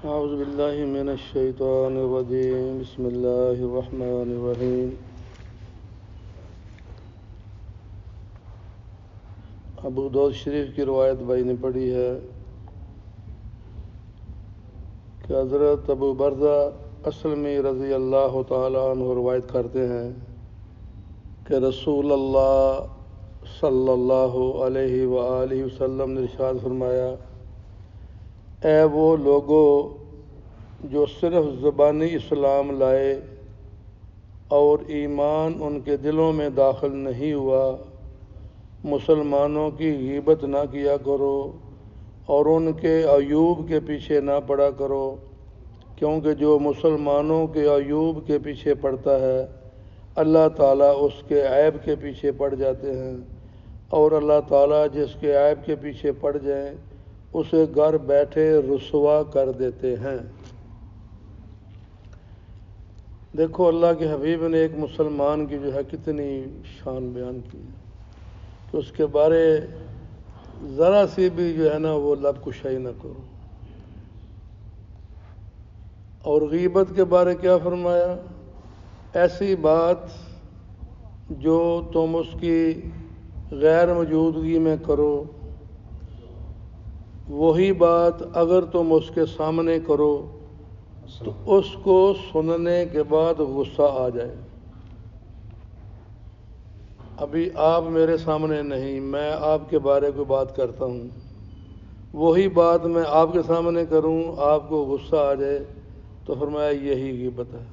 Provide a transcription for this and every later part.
أعوذ بالله من الشيطان الرجيم بسم الله الرحمن الرحیم۔ ابو داؤد شریف کی روایت بھائی نے پڑھی ہے کہ حضرت ابو برزہ اسلمی رضی اللہ تعالیٰ عنہ روایت کرتے ہیں کہ رسول اللہ صلی اللہ علیہ وآلہ وسلم نے ارشاد فرمایا، اے وہ لوگو جو صرف زبانی اسلام لائے اور ایمان ان کے دلوں میں داخل نہیں ہوا، مسلمانوں کی غیبت نہ کیا کرو اور ان کے عیوب کے پیچھے نہ پڑا کرو، کیونکہ جو مسلمانوں کے عیوب کے پیچھے پڑتا ہے اللہ تعالیٰ اس کے عیب کے پیچھے پڑ جاتے ہیں، اور اللہ تعالیٰ جس کے عیب کے پیچھے پڑ جائیں اسے گھر بیٹھے رسوا کر دیتے ہیں۔ دیکھو اللہ کے حبیب نے ایک مسلمان کی جو ہے کتنی شان بیان کی ہے کہ اس کے بارے ذرا سی بھی جو ہے نا وہ لب کشائی نہ کرو۔ اور غیبت کے بارے کیا فرمایا؟ ایسی بات جو تم اس کی غیر موجودگی میں کرو، وہی بات اگر تم اس کے سامنے کرو تو اس کو سننے کے بعد غصہ آ جائے۔ ابھی آپ میرے سامنے نہیں، میں آپ کے بارے کوئی بات کرتا ہوں، وہی بات میں آپ کے سامنے کروں آپ کو غصہ آ جائے تو فرمایا یہی غیبت ہے۔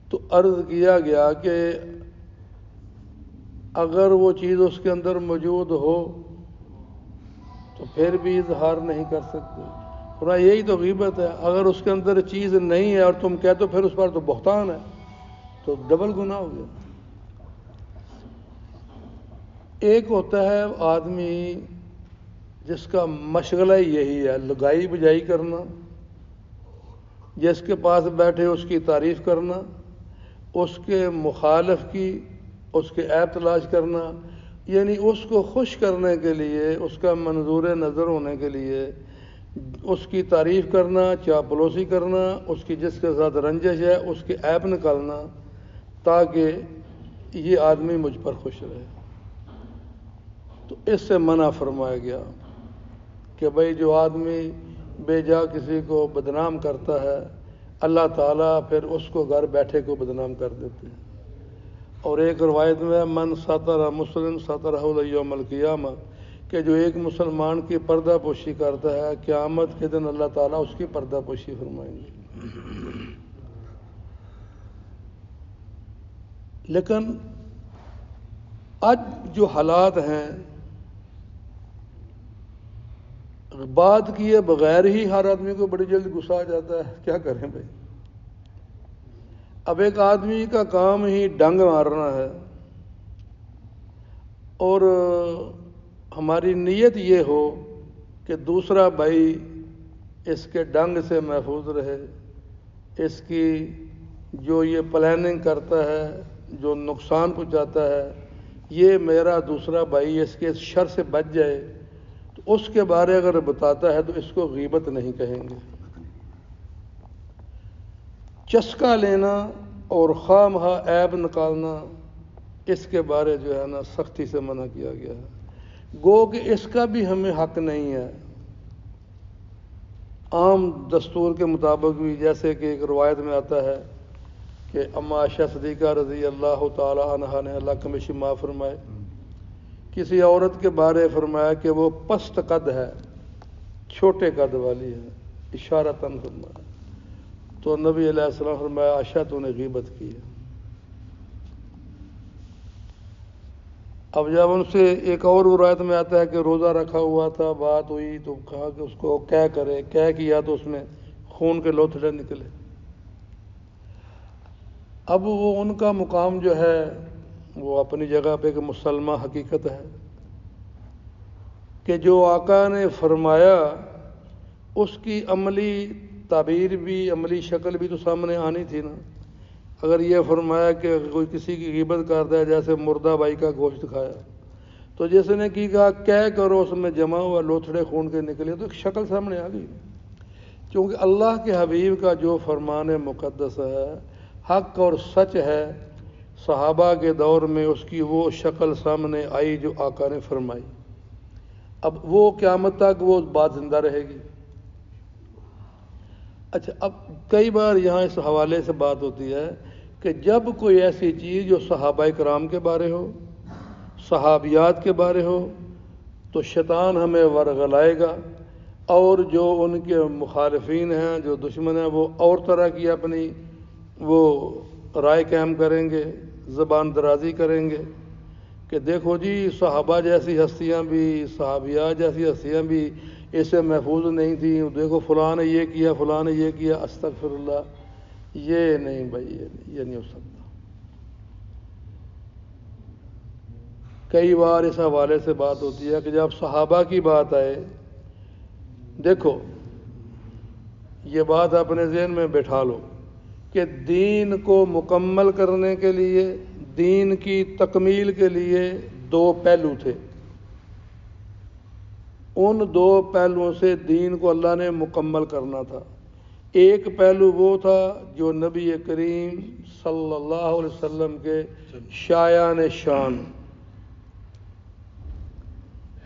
تو عرض کیا گیا کہ اگر وہ چیز اس کے اندر موجود ہو تو پھر بھی اظہار نہیں کر سکتے، فرمایا یہی تو غیبت ہے۔ اگر اس کے اندر چیز نہیں ہے اور تم کہتے ہو پھر اس پر تو بہتان ہے، تو ڈبل گناہ ہو گیا۔ ایک ہوتا ہے آدمی جس کا مشغلہ یہی ہے لگائی بجائی کرنا، جس کے پاس بیٹھے اس کی تعریف کرنا، اس کے مخالف کی اس کے عیب تلاش کرنا، یعنی اس کو خوش کرنے کے لیے، اس کا منظور نظر ہونے کے لیے اس کی تعریف کرنا، چاپلوسی کرنا، اس کی جس کے ساتھ رنجش ہے اس کے عیب نکالنا تاکہ یہ آدمی مجھ پر خوش رہے۔ تو اس سے منع فرمایا گیا کہ بھئی جو آدمی بے جا کسی کو بدنام کرتا ہے اللہ تعالیٰ پھر اس کو گھر بیٹھے کو بدنام کر دیتے ہیں۔ اور ایک روایت میں من ستر مسلم سترہ یوم القیامہ کہ جو ایک مسلمان کی پردہ پوشی کرتا ہے قیامت کے دن اللہ تعالیٰ اس کی پردہ پوشی فرمائیں گے۔ لیکن آج جو حالات ہیں بات کیے بغیر ہی ہر آدمی کو بڑی جلد غصہ آ جاتا ہے، کیا کریں بھائی؟ اب ایک آدمی کا کام ہی ڈنگ مارنا ہے اور ہماری نیت یہ ہو کہ دوسرا بھائی اس کے ڈنگ سے محفوظ رہے، اس کی جو یہ پلاننگ کرتا ہے جو نقصان پہنچاتا ہے یہ میرا دوسرا بھائی اس کے شر سے بچ جائے، تو اس کے بارے اگر بتاتا ہے تو اس کو غیبت نہیں کہیں گے۔ چسکا لینا اور خواہ مخواہ عیب نکالنا اس کے بارے جو ہے نا سختی سے منع کیا گیا ہے، گو کہ اس کا بھی ہمیں حق نہیں ہے۔ عام دستور کے مطابق بھی جیسے کہ ایک روایت میں آتا ہے کہ اما عائشہ صدیقہ رضی اللہ تعالی عنہا نے اللہ کمیشی معاف فرمائے کسی عورت کے بارے فرمایا کہ وہ پست قد ہے، چھوٹے قد والی ہے، اشارتاً فرمایا، تو نبی علیہ السلام فرمایا عائشہ تو نے غیبت کی ہے۔ اب جب ان سے ایک اور روایت میں آتا ہے کہ روزہ رکھا ہوا تھا، بات ہوئی تو کہا کہ اس کو کیا کرے، کیا کیا تو اس میں خون کے لوتھڑے نکلے۔ اب وہ ان کا مقام جو ہے وہ اپنی جگہ پہ کہ مسلمہ حقیقت ہے کہ جو آقا نے فرمایا اس کی عملی تعبیر بھی عملی شکل بھی تو سامنے آنی تھی نا۔ اگر یہ فرمایا کہ کوئی کسی کی غیبت کرتا ہے جیسے مردہ بھائی کا گوشت کھایا، تو جس نے کی کہا کہہ کرو اس میں جمع ہوا لوتھڑے خون کے نکلے، تو ایک شکل سامنے آ گئی، کیونکہ اللہ کے حبیب کا جو فرمان مقدس ہے، حق اور سچ ہے، صحابہ کے دور میں اس کی وہ شکل سامنے آئی جو آقا نے فرمائی۔ اب وہ قیامت تک وہ بات زندہ رہے گی۔ اچھا، اب کئی بار یہاں اس حوالے سے بات ہوتی ہے کہ جب کوئی ایسی چیز جو صحابہ کرام کے بارے ہو، صحابیات کے بارے ہو، تو شیطان ہمیں ورغلائے گا، اور جو ان کے مخالفین ہیں، جو دشمن ہیں، وہ اور طرح کی اپنی وہ رائے قائم کریں گے، زبان درازی کریں گے کہ دیکھو جی صحابہ جیسی ہستیاں بھی، صحابیات جیسی ہستیاں بھی اس سے محفوظ نہیں تھیں، دیکھو فلاں نے یہ کیا، فلاں نے یہ کیا، استغفر اللہ۔ یہ نہیں بھائی، یہ نہیں ہو سکتا۔ کئی بار اس حوالے سے بات ہوتی ہے کہ جب صحابہ کی بات آئے، دیکھو یہ بات اپنے ذہن میں بٹھا لو کہ دین کو مکمل کرنے کے لیے، دین کی تکمیل کے لیے دو پہلو تھے۔ ان دو پہلوؤں سے دین کو اللہ نے مکمل کرنا تھا۔ ایک پہلو وہ تھا جو نبی کریم صلی اللہ علیہ وسلم کے شایان شان،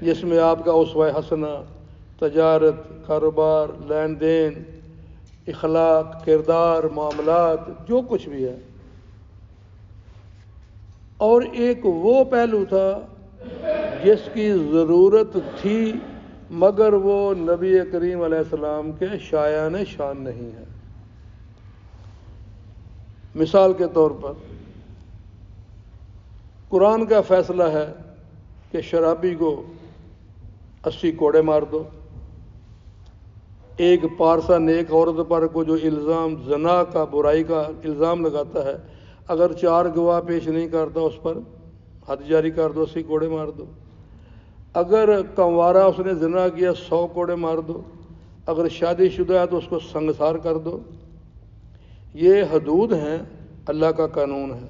جس میں آپ کا اسوہ حسنہ، تجارت، کاروبار، لین دین، اخلاق، کردار، معاملات، جو کچھ بھی ہے۔ اور ایک وہ پہلو تھا جس کی ضرورت تھی مگر وہ نبی کریم علیہ السلام کے شایان شان نہیں ہے۔ مثال کے طور پر قرآن کا فیصلہ ہے کہ شرابی کو 80 کوڑے مار دو۔ ایک پارسا نیک عورت پر کو جو الزام زنا کا، برائی کا الزام لگاتا ہے، اگر 4 گواہ پیش نہیں کرتا اس پر حد جاری کر دو، 80 کوڑے مار دو۔ اگر کنوارا اس نے زنا کیا 100 کوڑے مار دو۔ اگر شادی شدہ ہے تو اس کو سنگسار کر دو۔ یہ حدود ہیں، اللہ کا قانون ہے۔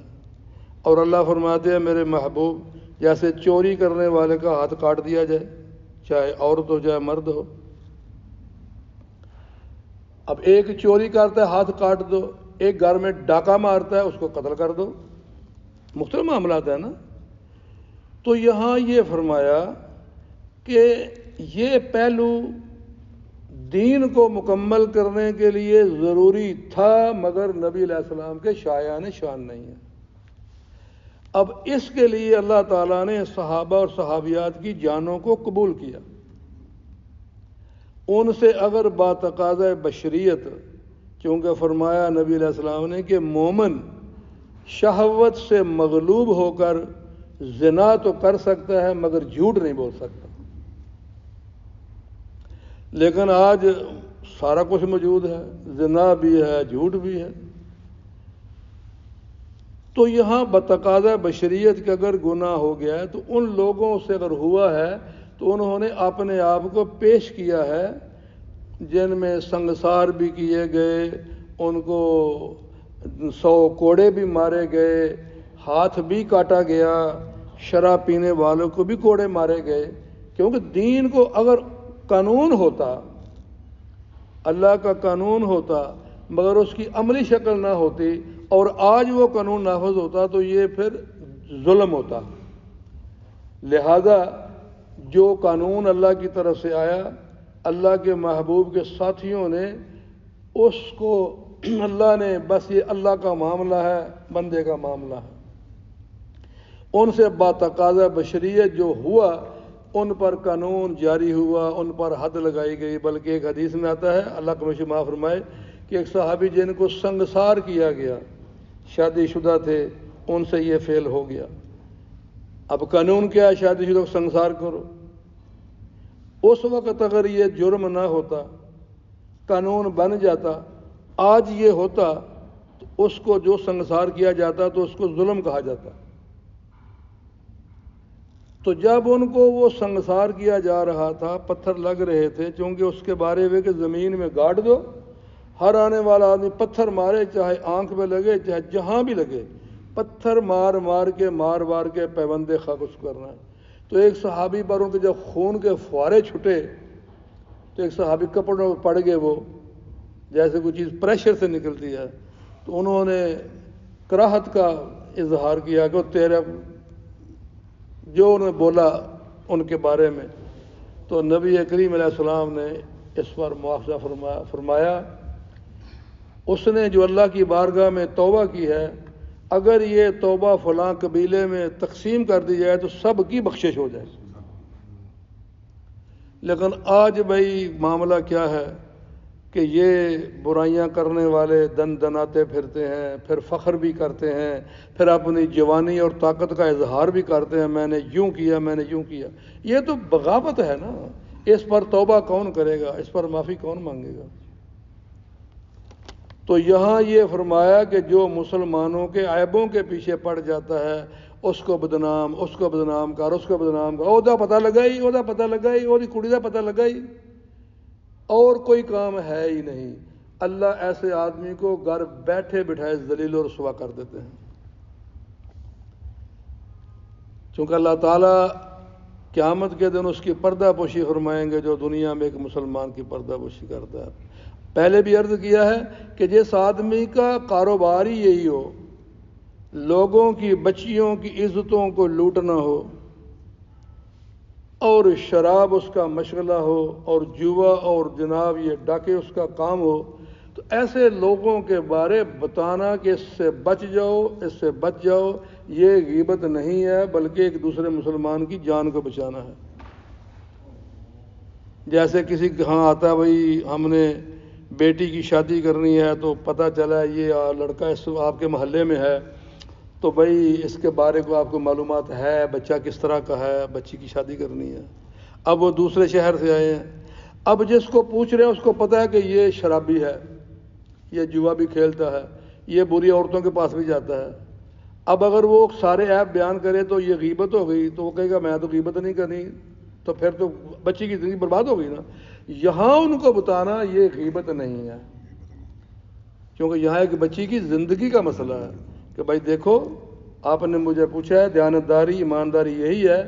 اور اللہ فرماتے ہیں میرے محبوب، جیسے چوری کرنے والے کا ہاتھ کاٹ دیا جائے، چاہے عورت ہو چاہے مرد ہو۔ اب ایک چوری کرتا ہے ہاتھ کاٹ دو، ایک گھر میں ڈاکہ مارتا ہے اس کو قتل کر دو۔ مختلف معاملات ہیں نا۔ تو یہاں یہ فرمایا کہ یہ پہلو دین کو مکمل کرنے کے لیے ضروری تھا مگر نبی علیہ السلام کے شایان شان نہیں ہے۔ اب اس کے لیے اللہ تعالیٰ نے صحابہ اور صحابیات کی جانوں کو قبول کیا۔ ان سے اگر باتقاضۂ بشریت، چونکہ فرمایا نبی علیہ السلام نے کہ مومن شہوت سے مغلوب ہو کر زنا تو کر سکتا ہے مگر جھوٹ نہیں بول سکتا۔ لیکن آج سارا کچھ موجود ہے، زنا بھی ہے، جھوٹ بھی ہے۔ تو یہاں بتقاضۂ بشریت کے اگر گناہ ہو گیا ہے تو ان لوگوں سے اگر ہوا ہے تو انہوں نے اپنے آپ کو پیش کیا ہے، جن میں سنگسار بھی کیے گئے، ان کو 100 کوڑے بھی مارے گئے، ہاتھ بھی کاٹا گیا، شراب پینے والوں کو بھی کوڑے مارے گئے۔ کیونکہ دین کو اگر قانون ہوتا، اللہ کا قانون ہوتا، مگر اس کی عملی شکل نہ ہوتی اور آج وہ قانون نافذ ہوتا تو یہ پھر ظلم ہوتا۔ لہذا جو قانون اللہ کی طرف سے آیا، اللہ کے محبوب کے ساتھیوں نے اس کو، اللہ نے بس یہ اللہ کا معاملہ ہے، بندے کا معاملہ ہے، ان سے باتقاضۂ بشریت جو ہوا ان پر قانون جاری ہوا، ان پر حد لگائی گئی۔ بلکہ ایک حدیث میں آتا ہے، اللہ کا مجھے معاف فرمائے، کہ ایک صحابی جن کو سنگسار کیا گیا، شادی شدہ تھے، ان سے یہ فعل ہو گیا۔ اب قانون کیا ہے؟ شادی شدہ کو سنگسار کرو۔ اس وقت اگر یہ جرم نہ ہوتا، قانون بن جاتا، آج یہ ہوتا تو اس کو جو سنگسار کیا جاتا تو اس کو ظلم کہا جاتا۔ تو جب ان کو وہ سنگسار کیا جا رہا تھا، پتھر لگ رہے تھے، چونکہ اس کے بارے میں کہ زمین میں گاڑ دو، ہر آنے والا آدمی پتھر مارے، چاہے آنکھ میں لگے چاہے جہاں بھی لگے، پتھر مار مار کے پیوند خاک اس کرنا ہے۔ تو ایک صحابی پر ان کے جب خون کے فوارے چھٹے تو ایک صحابی کپڑوں میں پڑ گئے، وہ جیسے کوئی چیز پریشر سے نکلتی ہے، تو انہوں نے کراہت کا اظہار کیا کہ تیرے جو انہوں نے بولا ان کے بارے میں، تو نبی کریم علیہ السلام نے اس پر مواخذہ فرمایا، اس نے جو اللہ کی بارگاہ میں توبہ کی ہے، اگر یہ توبہ فلاں قبیلے میں تقسیم کر دی جائے تو سب کی بخشش ہو جائے۔ لیکن آج بھائی معاملہ کیا ہے کہ یہ برائیاں کرنے والے دن دناتے پھرتے ہیں، پھر فخر بھی کرتے ہیں، پھر اپنی جوانی اور طاقت کا اظہار بھی کرتے ہیں، میں نے یوں کیا، میں نے یوں کیا۔ یہ تو بغاوت ہے نا، اس پر توبہ کون کرے گا، اس پر معافی کون مانگے گا؟ تو یہاں یہ فرمایا کہ جو مسلمانوں کے عیبوں کے پیچھے پڑ جاتا ہے، اس کو بدنام کر، اس کو بدنام کر، عہدہ پتہ لگائی، ਉਹਦੀ ਕੁੜੀ ਦਾ پتہ لگائی، اور کوئی کام ہے ہی نہیں۔ اللہ ایسے آدمی کو گھر بیٹھے بٹھائے ذلیل و رسوا کر دیتے ہیں، چونکہ اللہ تعالیٰ قیامت کے دن اس کی پردہ پوشی فرمائیں گے جو دنیا میں ایک مسلمان کی پردہ پوشی کرتا ہے۔ پہلے بھی عرض کیا ہے کہ جس آدمی کا کاروبار ہی یہی ہو، لوگوں کی بچیوں کی عزتوں کو لوٹنا ہو، اور شراب اس کا مشغلہ ہو، اور جوا اور جناب یہ ڈاکے اس کا کام ہو، تو ایسے لوگوں کے بارے بتانا کہ اس سے بچ جاؤ، اس سے بچ جاؤ، یہ غیبت نہیں ہے بلکہ ایک دوسرے مسلمان کی جان کو بچانا ہے۔ جیسے کسی کے ہاں آتا ہے بھائی ہم نے بیٹی کی شادی کرنی ہے، تو پتہ چلا یہ لڑکا اس آپ کے محلے میں ہے، تو بھائی اس کے بارے کو آپ کو معلومات ہے، بچہ کس طرح کا ہے، بچی کی شادی کرنی ہے۔ اب وہ دوسرے شہر سے آئے ہیں، اب جس کو پوچھ رہے ہیں اس کو پتہ ہے کہ یہ شرابی ہے، یہ جوا بھی کھیلتا ہے، یہ بری عورتوں کے پاس بھی جاتا ہے۔ اب اگر وہ سارے عیب بیان کرے تو یہ غیبت ہو گئی، تو وہ کہے گا میں تو غیبت نہیں کرنی، تو پھر تو بچی کی زندگی برباد ہو گئی نا۔ یہاں ان کو بتانا یہ غیبت نہیں ہے، کیونکہ یہاں ایک بچی کی زندگی کا مسئلہ ہے کہ بھائی دیکھو آپ نے مجھے پوچھا ہے، دیانتداری ایمانداری یہی ہے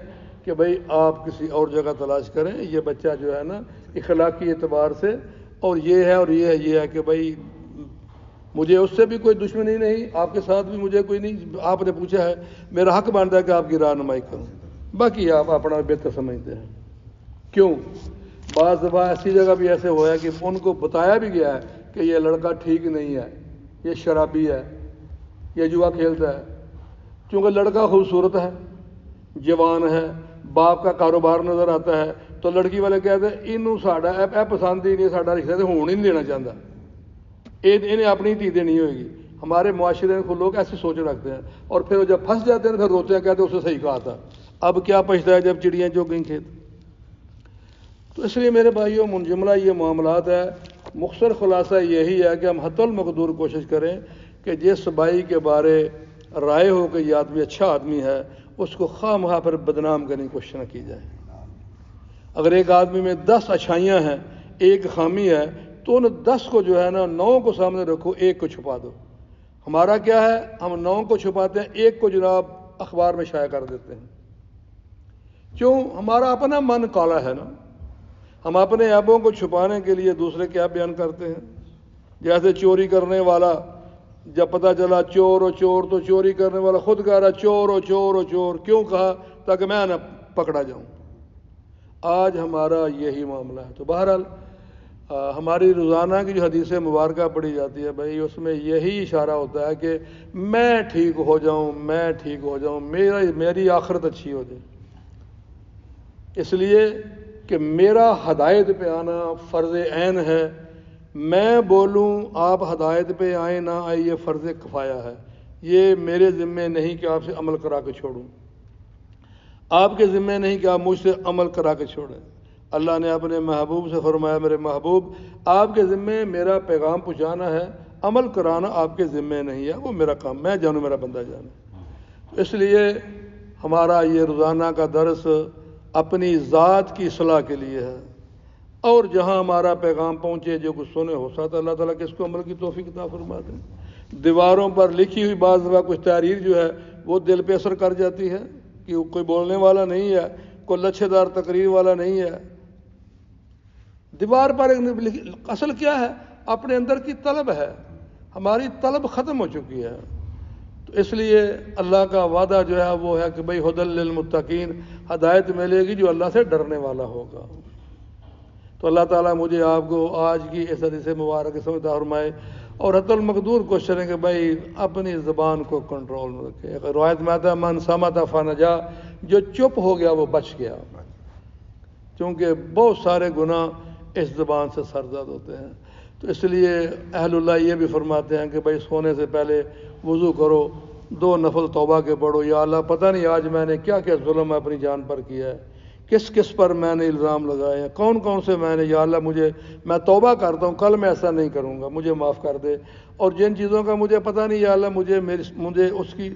کہ بھائی آپ کسی اور جگہ تلاش کریں، یہ بچہ جو ہے نا اخلاقی اعتبار سے اور یہ ہے اور یہ ہے کہ بھائی مجھے اس سے بھی کوئی دشمنی نہیں، آپ کے ساتھ بھی مجھے کوئی نہیں، آپ نے پوچھا ہے میرا حق بنتا ہے کہ آپ کی رہنمائی کروں، باقی آپ اپنا بہتر سمجھتے ہیں۔ کیوں؟ بعض دفعہ ایسی جگہ بھی ایسے ہوا ہے کہ ان کو بتایا بھی گیا ہے کہ یہ لڑکا ٹھیک نہیں ہے، یہ شرابی ہے، یہ جوا کھیلتا ہے، کیونکہ لڑکا خوبصورت ہے، جوان ہے، باپ کا کاروبار نظر آتا ہے، تو لڑکی والے کہتے ہیں انہوں ساڈا اے پسند ہی نہیں، ساڈا رشتہ تو ہون ہی نہیں دینا چاہتا، انہیں اپنی دھی دینی ہوئے گی۔ ہمارے معاشرے کو لوگ ایسی سوچ رکھتے ہیں، اور پھر وہ جب پھنس جاتے ہیں پھر روتے ہیں، کہتے ہیں اسے صحیح کہا تھا، اب کیا پچھتا ہے جب چڑیاں چگ گئیں کھیت۔ تو اس لیے میرے بھائیوں منجملہ یہ معاملات ہے، مختصر خلاصہ یہی ہے کہ ہم حتی المقدور کوشش کریں کہ جس بھائی کے بارے رائے ہو کہ یہ آدمی اچھا آدمی ہے، اس کو خواہ مخواہ پر بدنام کرنے کی کوشش نہ کی جائے۔ اگر ایک آدمی میں 10 اچھائیاں ہیں، ایک خامی ہے، تو ان 10 کو جو ہے نا 9 کو سامنے رکھو، ایک کو چھپا دو۔ ہمارا کیا ہے، ہم 9 کو چھپاتے ہیں، ایک کو جناب اخبار میں شائع کر دیتے ہیں۔ کیوں؟ ہمارا اپنا من کالا ہے نا، ہم اپنے عیبوں کو چھپانے کے لیے دوسرے کے عیب بیان کرتے ہیں۔ جیسے چوری کرنے والا جب پتہ چلا چور و چور، تو چوری کرنے والا خود کہہ رہا چور و چور و چور، کیوں کہا؟ تاکہ میں نہ پکڑا جاؤں۔ آج ہمارا یہی معاملہ ہے۔ تو بہرحال ہماری روزانہ کی جو حدیث مبارکہ پڑھی جاتی ہے بھائی، اس میں یہی اشارہ ہوتا ہے کہ میں ٹھیک ہو جاؤں، میں ٹھیک ہو جاؤں، میری آخرت اچھی ہو جائے، اس لیے کہ میرا ہدایت پہ آنا فرض عین ہے۔ میں بولوں آپ ہدایت پہ آئیں نہ آئیں، یہ فرض کفایہ ہے، یہ میرے ذمے نہیں کہ آپ سے عمل کرا کے چھوڑوں، آپ کے ذمے نہیں کہ آپ مجھ سے عمل کرا کے چھوڑیں۔ اللہ نے اپنے محبوب سے فرمایا میرے محبوب آپ کے ذمے میرا پیغام پہنچانا ہے، عمل کرانا آپ کے ذمے نہیں ہے، وہ میرا کام، میں جانوں میرا بندہ جانے۔ اس لیے ہمارا یہ روزانہ کا درس اپنی ذات کی اصلاح کے لیے ہے، اور جہاں ہمارا پیغام پہنچے جو کچھ سنے ہو سکتا اللہ تعالیٰ کہ اس کو عمل کی توفیق عطا فرما دیں۔ دیواروں پر لکھی ہوئی بعض دفعہ کچھ تحریر جو ہے وہ دل پہ اثر کر جاتی ہے کہ کوئی بولنے والا نہیں ہے، کوئی لچھے دار تقریر والا نہیں ہے. دیوار پر اصل کیا ہے؟ اپنے اندر کی طلب ہے. ہماری طلب ختم ہو چکی ہے. تو اس لیے اللہ کا وعدہ جو ہے وہ ہے کہ بھئی ھدی للمتقین، ہدایت ملے گی جو اللہ سے ڈرنے والا ہوگا. تو اللہ تعالیٰ مجھے آپ کو آج کی اس حدیث مبارک سمجھتا فرمائے اور حتی المقدور کوشش کریں کہ بھائی اپنی زبان کو کنٹرول میں رکھے. روایت میں آتا ہے من صمت فنجا، جو چپ ہو گیا وہ بچ گیا. کیونکہ بہت سارے گناہ اس زبان سے سرزد ہوتے ہیں. تو اس لیے اہل اللہ یہ بھی فرماتے ہیں کہ بھائی سونے سے پہلے وضو کرو، 2 نفل توبہ کے پڑھو. یا اللہ پتہ نہیں آج میں نے کیا کیا ظلم اپنی جان پر کیا ہے، کس کس پر میں نے الزام لگائے ہیں، کون کون سے میں نے. یا اللہ میں توبہ کرتا ہوں، کل میں ایسا نہیں کروں گا، مجھے معاف کر دے. اور جن چیزوں کا مجھے پتہ نہیں، یا اللہ مجھے اس کی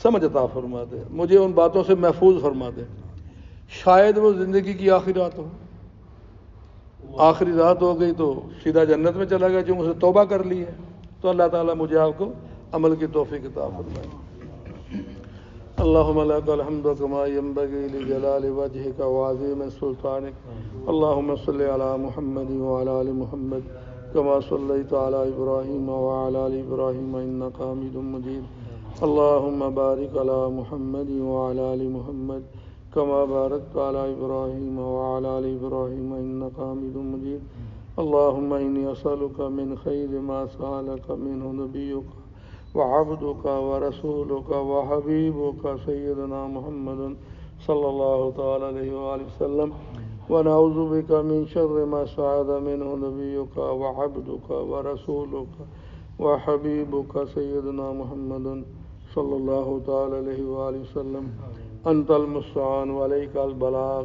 سمجھ عطا فرما دے، مجھے ان باتوں سے محفوظ فرما دے. شاید وہ زندگی کی آخری رات ہو، آخری رات ہو گئی تو سیدھا جنت میں چلا گیا چونکہ اسے توبہ کر لی ہے. تو اللہ تعالیٰ مجھے آپ کو عمل کی توفیق عطا فرمائے. اللهم لك الحمد كما ينبغي لجلال وجهك وعظيم سلطانك. اللهم صل على محمد وعلى آل محمد كما صليت على إبراهيم وعلى آل إبراهيم إنك حميد مجيد. اللهم بارك على محمد وعلى آل محمد كما باركت على إبراهيم وعلى آل إبراهيم إنك حميد مجيد. اللهم إني أسألك من خير ما سألك منه نبيك وعبدك ورسولك وحبيبك سيدنا محمد صلى الله تعالى عليه وآله وسلم، ونعوذ بك من شر ما سعد منه نبيك وعبدك ورسولك وحبيبك سيدنا محمد صلى الله تعالى عليه وآله وسلم. أنت المستعان وعليك البلاغ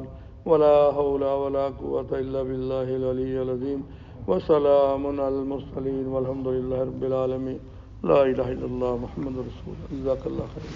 ولا حول ولا قوة إلا بالله العلي العظيم. وسلام على المرسلين والحمد لله رب العالمين. لا إله إلا الله محمد رسول الله. جزاك الله خيرا.